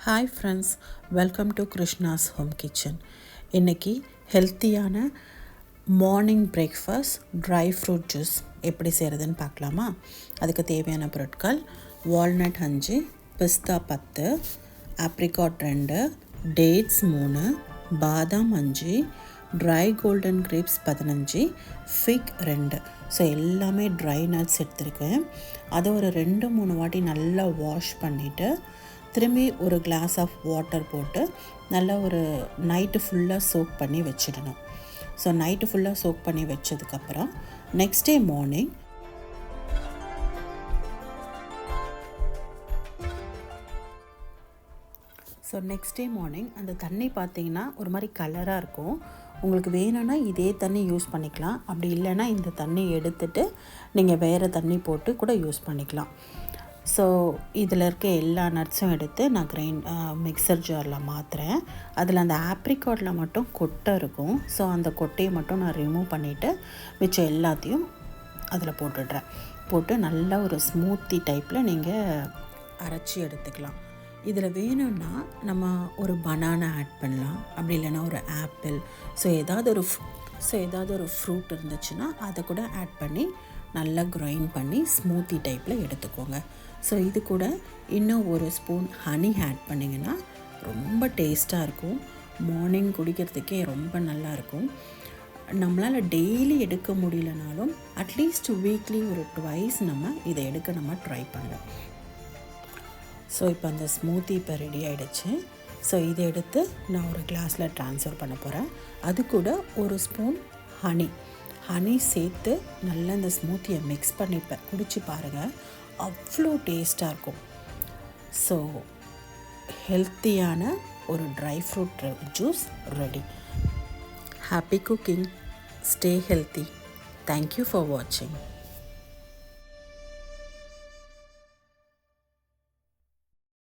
Hi friends, welcome to Krishna's home kitchen. இன்றைக்கி ஹெல்த்தியான morning breakfast dry fruit juice எப்படி செய்கிறதுன்னு பார்க்கலாமா? அதுக்கு தேவையான பொருட்கள்: வால்நட் 5, பிஸ்தா 10, ஆப்ரிகாட் 2, டேட்ஸ் 3, பாதாம் 5, ட்ரை கோல்டன் கிரேப்ஸ் 15, ஃபிக் 2. ஸோ எல்லாமே ட்ரை நட்ஸ் எடுத்துருக்கேன். அதை ஒரு 2-3 வாட்டி நல்லா வாஷ் பண்ணிவிட்டு திரும்பி ஒரு கிளாஸ் ஆஃப் வாட்டர் போட்டு நல்லா ஒரு நைட்டு ஃபுல்லாக சோக் பண்ணி வச்சிடணும். ஸோ நைட்டு ஃபுல்லாக சோக் பண்ணி வச்சதுக்கப்புறம் நெக்ஸ்ட் டே மார்னிங் அந்த தண்ணி பார்த்திங்கன்னா ஒரு மாதிரி கலராக இருக்கும். உங்களுக்கு வேணும்னா இதே தண்ணி யூஸ் பண்ணிக்கலாம். அப்படி இல்லைன்னா இந்த தண்ணி எடுத்துட்டு நீங்கள் வேறு தண்ணி போட்டு கூட யூஸ் பண்ணிக்கலாம். ஸோ இதில் இருக்க எல்லா நட்ஸும் எடுத்து நான் மிக்சர் ஜாரில் மாற்றுறேன். அதில் அந்த ஆப்ரிகாட்டில் மட்டும் கொட்டை இருக்கும். ஸோ அந்த கொட்டையை மட்டும் நான் ரிமூவ் பண்ணிவிட்டு மிச்சம் எல்லாத்தையும் அதில் போட்டு நல்லா ஒரு ஸ்மூத்தி டைப்பில் நீங்கள் அரைச்சி எடுத்துக்கலாம். இதில் வேணும்னா நம்ம ஒரு பனானா ஆட் பண்ணலாம், அப்படி இல்லைன்னா ஒரு ஆப்பிள். ஸோ ஏதாவது ஒரு ஃப்ரூட் இருந்துச்சுன்னா அதை கூட ஆட் பண்ணி நல்லா கிரைண்ட் பண்ணி ஸ்மூத்தி டைப்பில் எடுத்துக்கோங்க. ஸோ இது கூட இன்னும் ஒரு ஸ்பூன் ஹனி ஆட் பண்ணிங்கன்னா ரொம்ப டேஸ்ட்டாக இருக்கும். மார்னிங் குடிக்கிறதுக்கே ரொம்ப நல்லாயிருக்கும். நம்மளால் டெய்லி எடுக்க முடியலனாலும் அட்லீஸ்ட் வீக்லி ஒரு 2 நம்ம இதை எடுக்க ட்ரை பண்ணலாம். ஸோ இப்போ அந்த ஸ்மூத்தி இப்போ ரெடி ஆகிடுச்சு. ஸோ இதை எடுத்து நான் ஒரு கிளாஸில் ட்ரான்ஸ்ஃபர் பண்ண போகிறேன். அது கூட ஒரு ஸ்பூன் ஹனி சேர்த்து நல்லா இந்த ஸ்மூத்தியை மிக்ஸ் பண்ணி குடிச்சு பாருங்கள், அவ்வளோ டேஸ்ட்டாக இருக்கும். ஸோ ஹெல்த்தியான ஒரு dry fruit juice ready. Happy cooking, stay healthy. Thank you for வாட்சிங்.